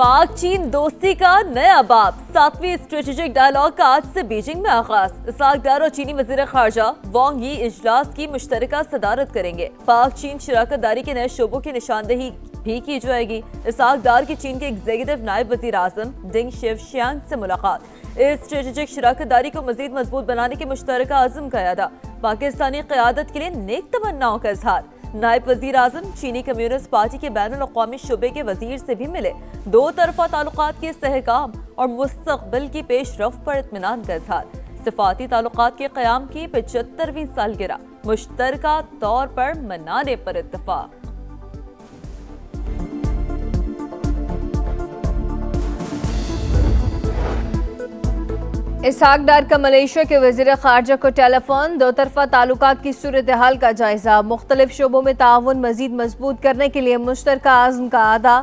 पाक चीन दोस्ती का नया बाब। 7वीं स्ट्रेटेजिक डायलॉग का आज से बीजिंग में आगाज। इसाकदार और चीनी वजीर खारजा वांग यी इजलास की मुश्तरका सदारत करेंगे। पाक चीन शराकतदारी के नए शोबों की निशानदेही भी की जाएगी। इसाकदार की चीन के एग्जीक्यूटिव नायब वजीर आजम डिंग शिवशियांग से मुलाकात। इस स्ट्रेटेजिक शराकतदारी को मजीद मजबूत बनाने के मुश्तरका अज़्म का अदा। पाकिस्तानी क़यादत के लिए नेक तमन्नाओं का इजहार। नायब वजीर आजम चीनी कम्युनिस्ट पार्टी के बैनुल-अक़वामी शुबे के वजीर से भी मिले। दो तरफा ताल्लुकात के इस्तेहकाम और मुस्तक़बिल की पेशरफ्त पर इत्मीनान का इजहार। सिफाती ताल्लुकात के क़याम की 75वीं सालगिरह मुश्तरका तौर पर मनाने पर इत्तफाक। इसहाक डार का मलेशिया के वज़ीर ख़ारजा को टेलीफोन। दो तरफा ताल्लुकात की सूरत हाल का जायजा। मुख्तलिफ शोबों में ताउन मजीद मजबूत करने के लिए मुश्तरका आज़म का अदा।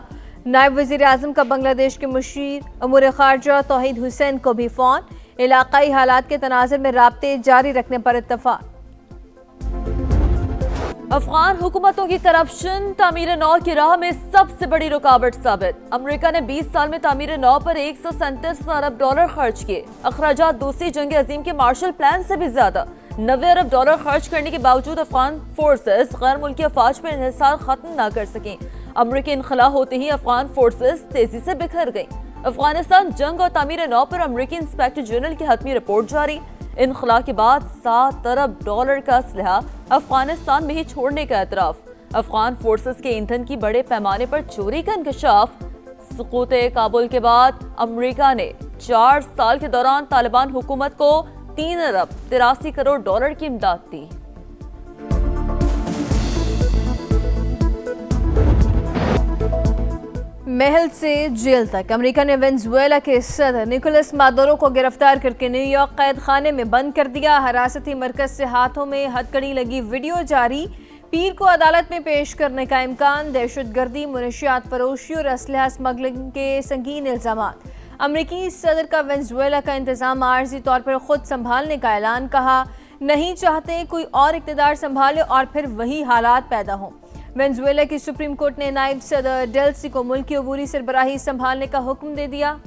नायब वज़ीर आज़म का बांग्लादेश के मुशीर अमूर ख़ारजा तौहीद हुसैन को भी फ़ोन। इलाक़ाई हालात के तनाज़ुर में राब्ते जारी रखने पर इत्तफ़ाक़। अफगान हुकूमतों की करप्शन तामीर नौ की राह में सबसे बड़ी रुकावट साबित। अमेरिका ने 20 साल में तामीर नौ पर 137 अरब डॉलर खर्च किए। अखराजात दूसरी जंग अजीम के मार्शल प्लान से भी ज्यादा। 90 अरब डॉलर खर्च करने के बावजूद अफगान फोर्सेस गैर मुल्की अफवाज पर इन्हिसार खत्म न कर सकें। अमरीकी इनखला होते ही अफगान फोर्सेस तेजी से बिखर गईं। अफगानिस्तान जंग और तामीर नौ पर अमरीकी इंस्पेक्टर जनरल की हतमी रिपोर्ट जारी। इनखला के बाद 7 अरब डॉलर का असलहा अफगानिस्तान में ही छोड़ने का एतराफ। अफगान फोर्सेस के ईंधन की बड़े पैमाने पर चोरी का इंकशाफ। सुकूत काबुल के बाद अमेरिका ने 4 साल के दौरान तालिबान हुकूमत को 3 अरब 83 करोड़ डॉलर की इमदाद दी। महल से जेल तक अमेरिका ने वेनेजुएला के सदर निकोलस मादुरो को गिरफ्तार करके न्यूयॉर्क कैद खाने में बंद कर दिया। हिरासती मरकज से हाथों में हथकड़ी लगी वीडियो जारी। पीर को अदालत में पेश करने का इम्कान। दहशतगर्दी, मुनशियात फरोशी और असलहा स्मगलिंग के संगीन इल्जामात। अमेरिकी सदर का वेनेजुएला का इंतजाम आर्जी तौर पर खुद संभालने का ऐलान। कहा नहीं चाहते कोई और इक़्तिदार संभाले और फिर वही हालात पैदा हों। वेनेजुएला की सुप्रीम कोर्ट ने नायब सदर डेल्सी को मुल्क की अबूरी सरबराही संभालने का हुक्म दे दिया।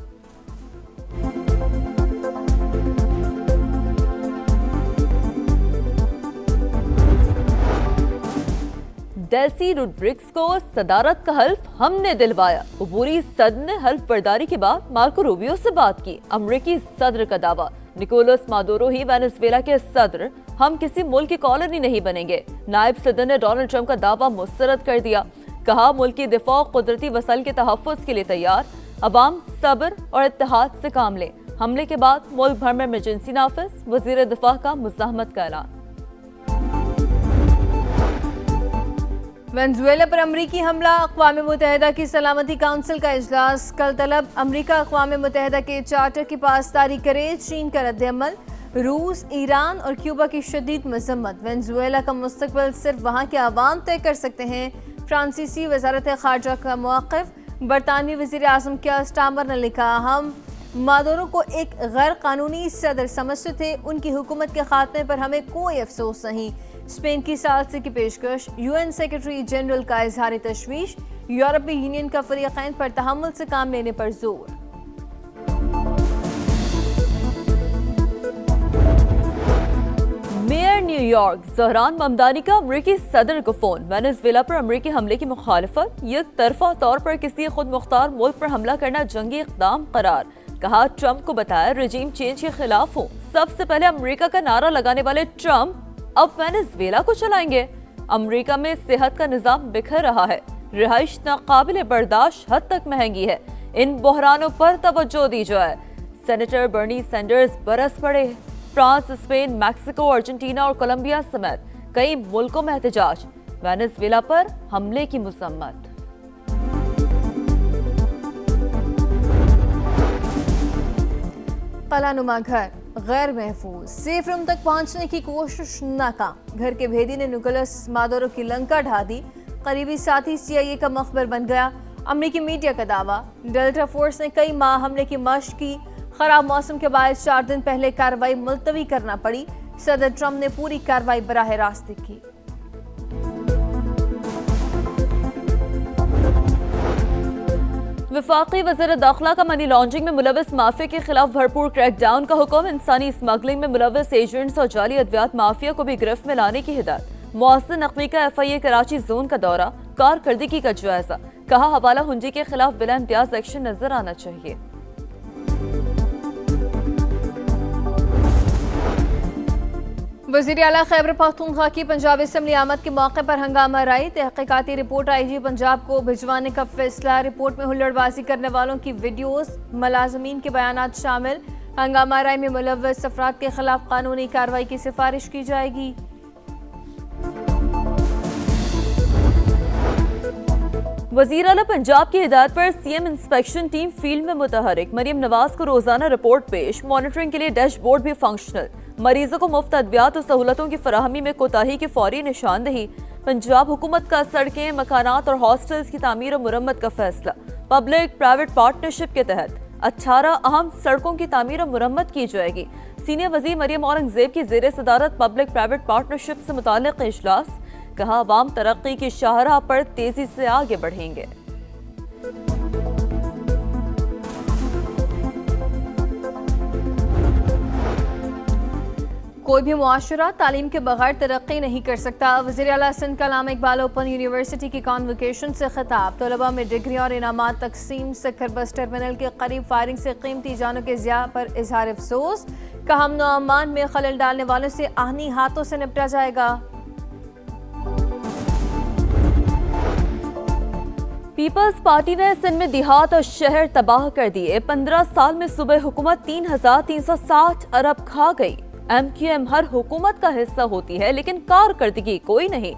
डेल्सी रोड्रिग्स को सदारत का हल्फ हमने दिलवाया। अबूरी सदर ने हल्फ बर्दारी के बाद मार्को रूबियो से बात की। अमरीकी सदर का दावा, निकोलस मादुरो ही वेनेजुएला के सदर, हम किसी मुल्क की कॉलोनी नहीं बनेंगे। नायब सदर ने डोनाल्ड ट्रंप का दावा मुस्तरद कर दिया। कहा मुल्क की दिफा और कुदरती वसाइल के तहफ़्फ़ुज़ के लिए तैयार। अवाम सब्र और इत्तेहाद से काम लें। हमले के बाद मुल्क भर में इमरजेंसी नाफिज। वज़ीर दिफा का मुज़ाहमत का ऐलान। वेनेजुएला पर अमरीकी हमला। अक़वाम मुत्तहिदा की सलामती काउंसिल का इजलास कल तलब। अमरीका अक़वाम मुत्तहिदा के चार्टर की पासदारी करे। चीन का रद्द-ए-अमल। रूस, ईरान और क्यूबा की शदीद मज़म्मत। वेनेजुएला का मुस्तक़बिल सिर्फ वहाँ के अवाम तय कर सकते हैं। फ्रांसीसी वज़ारत ख़ारजा का मौक़िफ़। बरतानवी वज़ीर आज़म कियर स्टारमर ने लिखा, हम मादुरो को एक गैर कानूनी सदर समझते थे। उनकी हुकूमत के खात्मे पर हमें कोई अफसोस नहीं। स्पेन की सालसे की पेशकश। यूएन सेक्रेटरी जनरल का इजहार तशवीश। यूरोपीय यूनियन का फ़रीक़ैन पर तहम्मुल से काम लेने पर जोर। मेयर न्यूयॉर्क ज़हरान ममदानी का अमरीकी सदर को फोन। वेनेजुएला पर अमरीकी हमले की मुखालफत। एक तरफा तौर पर किसी खुद मुख्तार मुल्क पर हमला करना जंगी इक़दाम करार। कहा ट्रंप को बताया रजीम चेंज के खिलाफ हूँ। सबसे पहले अमरीका का नारा लगाने वाले ट्रंप अब वेनेजुएला को चलाएंगे। अमरीका में सेहत का निजाम बिखर रहा है। रिहाइश नाकाबिल बर्दाश्त हद तक महंगी है। इन बहरानों पर तवज्जो दी जाए। सेनेटर बर्नी सैंडर्स बरस पड़े। फ्रांस, स्पेन, मैक्सिको, अर्जेंटीना और कोलंबिया समेत कई मुल्कों में एहतजाज। वेनेजुएला पर हमले की मज़म्मत। कलानुमा घर गैर महफूज। सेफ रूम तक पहुंचने की कोशिश नाकाम। घर के भेदी ने निकोलस मादुरो की लंका ढा दी। करीबी साथी CIA का मखबर बन गया। अमरीकी मीडिया का दावा, डेल्टा फोर्स ने कई माह हमले की मशक की। खराब मौसम के बाद 4 दिन पहले कार्रवाई मुलतवी करना पड़ी। सदर ट्रंप ने पूरी कार्रवाई बराह रास्त की। वफाकी वज़ीर दाखिला का मनी लॉन्ड्रिंग में मुलविस माफिया के खिलाफ भरपूर क्रैकडाउन का हुक्म। इंसानी स्मगलिंग में मुलविस एजेंट्स और जाली अद्वियात माफिया को भी गिरफ्त में लाने की हिदायत। मोहसिन नकवी का FIA कराची जोन का दौरा, कारकर्दगी का जायजा। कहा हवाला हुंडी के खिलाफ बिला इम्तियाज एक्शन नजर आना चाहिए। वज़ीर आला खैबर पख्तूनख्वा की पंजाब असम्बली आमद के मौके पर हंगामा राई। तहकीकाती रिपोर्ट IG पंजाब को भिजवाने का फैसला। रिपोर्ट में हुल्लड़बाजी करने वालों की वीडियोस, मुलाजमीन के बयानात शामिल। हंगामा राई में मुलव्वस अफराद के खिलाफ कानूनी कार्रवाई की सिफारिश की जाएगी। वज़ीर आला पंजाब की हिदायत पर CM इंस्पेक्शन टीम फील्ड में मुतहरिक। मरीम नवाज को रोजाना रिपोर्ट पेश। मॉनिटरिंग के लिए डैशबोर्ड भी फंक्शनल। मरीजों को मुफ्त अद्वियात और सहूलतों की फराहमी में कोताही की फौरी निशानदही। पंजाब हुकूमत का सड़कें, मकानात और हॉस्टल्स की तामीर और मुरम्मत का फैसला। पब्लिक प्राइवेट पार्टनरशिप के तहत 18 अहम सड़कों की तामीर और मुरम्मत की जाएगी। सीनियर वज़ीर मरियम औरंगजेब की ज़ेर सदारत पब्लिक प्राइवेट पार्टनरशिप से मुताल्लिक़ इजलास। कहा अवाम तरक्की की शाहराह पर तेजी से आगे बढ़ेंगे। कोई भी मुआशरा तालीम के बगैर तरक्की नहीं कर सकता। वज़ीर आला सिंध का अल्लामा इकबाल ओपन यूनिवर्सिटी की कॉन्वोकेशन से खिताब। तलबा में डिग्री और इनामात तकसीम। सखर बस टर्मिनल के करीब फायरिंग से कीमती जानों के ज़िया पर इजहार अफसोस। कहा अमन व अमान में खलल डालने वालों से आहनी हाथों से निपटा जाएगा। पीपल्स पार्टी ने सिंध में देहात और शहर तबाह कर दिए। 15 साल में सूबे हुकूमत 3,360 अरब खा गई। MQM हर हुकूमत का हिस्सा होती है लेकिन कारकर्दगी कोई नहीं।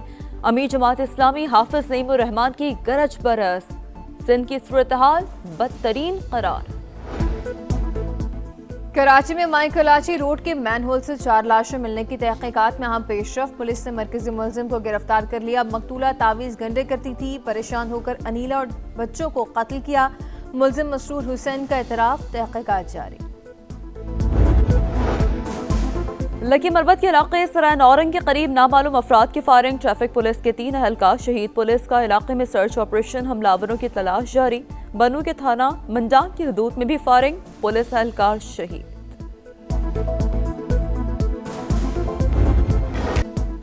अमीर जमात इस्लामी हाफिज नईमुर रहमान की गरज बरस। सिंध की सूरत-ए-हाल बदतरीन करार। कराची में माई कलाची रोड के मैनहोल से 4 लाशें मिलने की तहकीकात में अहम पेशरफ। पुलिस ने मरकजी मुलजिम को गिरफ्तार कर लिया। मकतूला तावीज़ गंडे करती थी। परेशान होकर अनीला और बच्चों को कत्ल किया। मुलजिम मसरूर हुसैन का एतराफ। तहकीकात जारी। लकी मरवत के इलाके सराय नौरंग के करीब नामालूम अफराद की फायरिंग। ट्रैफिक पुलिस के 3 अहलकार शहीद। पुलिस का इलाके में सर्च ऑपरेशन। हमलावरों की तलाश जारी। बनू के थाना मंडांग की हदूद में भी फायरिंग। पुलिस एहलकार शहीद।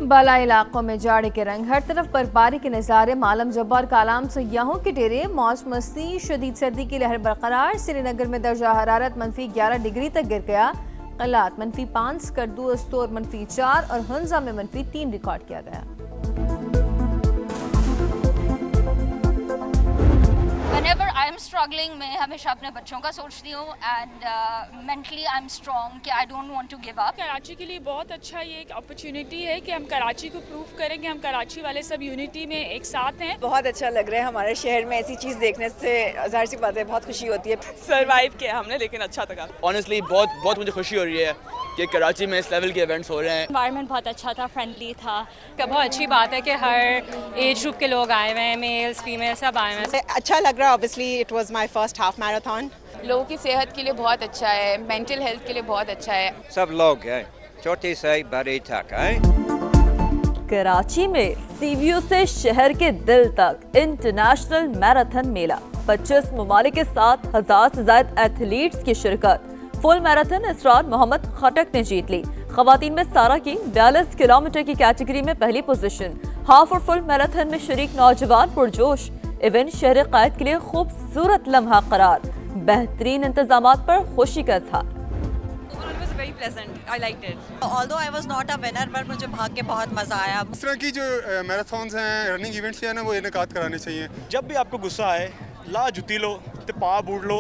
बाला इलाकों में जाड़े के रंग। हर तरफ बर्फबारी के नज़ारे। मालम जब्बार कालाम सयाहों के डेरे। मौज मस्ती। शदीद सर्दी की लहर बरकरार। श्रीनगर में दर्जा हरारत -11 डिग्री तक गिर गया। कलात -5, स्कर्दू अस्तोर -4 और हंजा में -3 रिकॉर्ड किया गया। Whenever I'm struggling, मैं हमेशा अपने बच्चों का सोचती हूँ and mentally I'm strong कि I don't want to give up. Karachi के लिए बहुत अच्छा ये एक अपॉर्चुनिटी है कि हम कराची को प्रूव करें कि हम कराची वाले सब यूनिटी में एक साथ हैं। बहुत अच्छा लग रहा है। हमारे शहर में ऐसी चीज़ देखने से ज़ाहिर सी बात है बहुत खुशी होती है। सरवाइव किया हमने लेकिन अच्छा था। ऑनेस्टली बहुत मुझे खुशी हो रही है कि कराची में इस लेवल के इवेंट्स हो रहे हैं। एनवायरनमेंट बहुत अच्छा था, फ्रेंडली था। बहुत अच्छी बात है कि हर एज ग्रुप के लोग आए हुए हैं, मेल्स फीमेल सब आए हुए हैं। अच्छा लग रहा है। Obviously it was my first half marathon. लोगों की सेहत के लिए बहुत अच्छा है, मेंटल हेल्थ के लिए बहुत अच्छा है। सब लोग हैं छोटे से बड़े तक हैं। कराची में CVO से शहर के दिल तक इंटरनेशनल मैराथन मेला। 25 ममालिक के 7,000 से ज्यादा एथलीट्स की शिरकत। फुल मैराथन इसरार मोहम्मद खटक ने जीत ली। खवातीन में सारा की 42 किलोमीटर की कैटेगरी में पहली पोजीशन। हाफ और फुल मैराथन में शरीक नौजवान पुरजोश। इवेंट शहर कायद के लिए खूबसूरत लम्हा करार। बेहतरीन इंतजामात पर खुशी का इजहार। very pleasant. I liked it. Although I was not a winner, but मुझे भाग के बहुत मजा आया। इस तरह की जो मैराथन्स हैं, रनिंग इवेंट्स हैं ना, वो इनेकाद कराने चाहिए। जब भी आपको गुस्सा आए, ला जुती लो, ते पा बूट लो,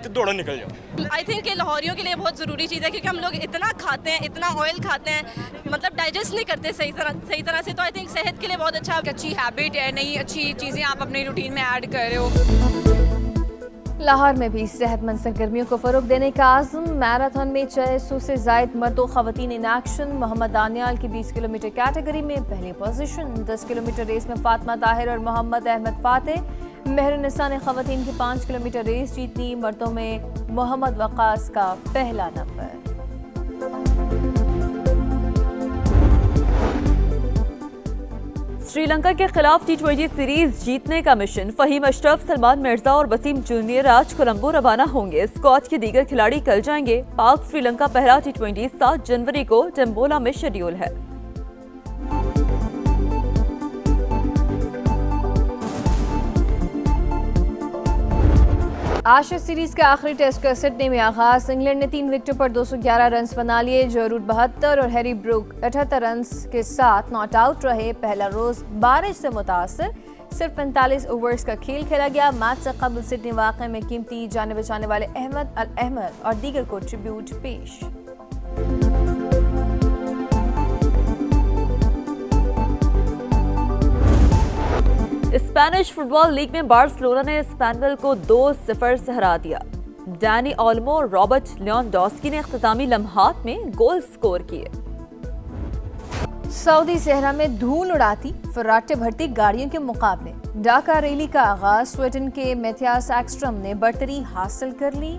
ते दौड़ो निकल जाओ। I think कि लाहौरियों के लिए बहुत ज़रूरी चीज़ है क्योंकि हम लोग इतना खाते हैं, इतना ऑयल खाते हैं, मतलब डाइजेस्ट नहीं करते सही तरह से। तो आई थिंक सेहत के लिए बहुत अच्छा। अच्छी हैबिट है, नई अच्छी चीज़ें आप अपनी रूटीन में ऐड कर रहे हो। लाहौर में भी सेहतमंद सरगर्मियों को फरोग देने का आज़म। मैराथन में 600 से जायद मर्दों खवातीन इन एक्शन। मोहम्मद दानियाल की 20 किलोमीटर कैटेगरी में पहली पोजीशन। 10 किलोमीटर रेस में फातिमा ताहिर और मोहम्मद अहमद फातेह। मेहरुन्निसा ने खवातीन की 5 किलोमीटर रेस जीती। मर्दों में मोहम्मद वकास का पहला नंबर। श्रीलंका के खिलाफ T20 सीरीज जीतने का मिशन फहीम अशरफ, सलमान मिर्जा और वसीम जूनियर आज कोलंबो रवाना होंगे। स्क्वाड के दीगर खिलाड़ी कल जाएंगे। पाक श्रीलंका पहला T20 7 जनवरी को टेम्बोला में शेड्यूल है। एशेज सीरीज के आखिरी टेस्ट का सिडनी में आगाज। इंग्लैंड ने 3 विकेटों पर 211 रन बना लिए। जो रूट 72 और हैरी ब्रूक 78 रन के साथ नॉट आउट रहे। पहला रोज बारिश से मुतासर, सिर्फ 45 ओवर्स का खेल खेला गया। मैच से कबल सिडनी वाक़े में कीमती जाने बचाने वाले अहमद अल अहमद और दीगर को ट्रिब्यूट पेश। स्पेनिश फुटबॉल लीग में बार्सिलोना ने स्पेनवल को 2-0 से हरा दिया। डैनी ओल्मो और रॉबर्ट लेवांडोव्स्की ने इख्तितामी लम्हात में गोल स्कोर किए। सऊदी सहरा में धूल उड़ाती फर्राटे भरती गाड़ियों के मुकाबले। डाका रैली का आगाज। स्वीडन के मैथियास एक्स्ट्रम ने बर्तरी हासिल कर ली।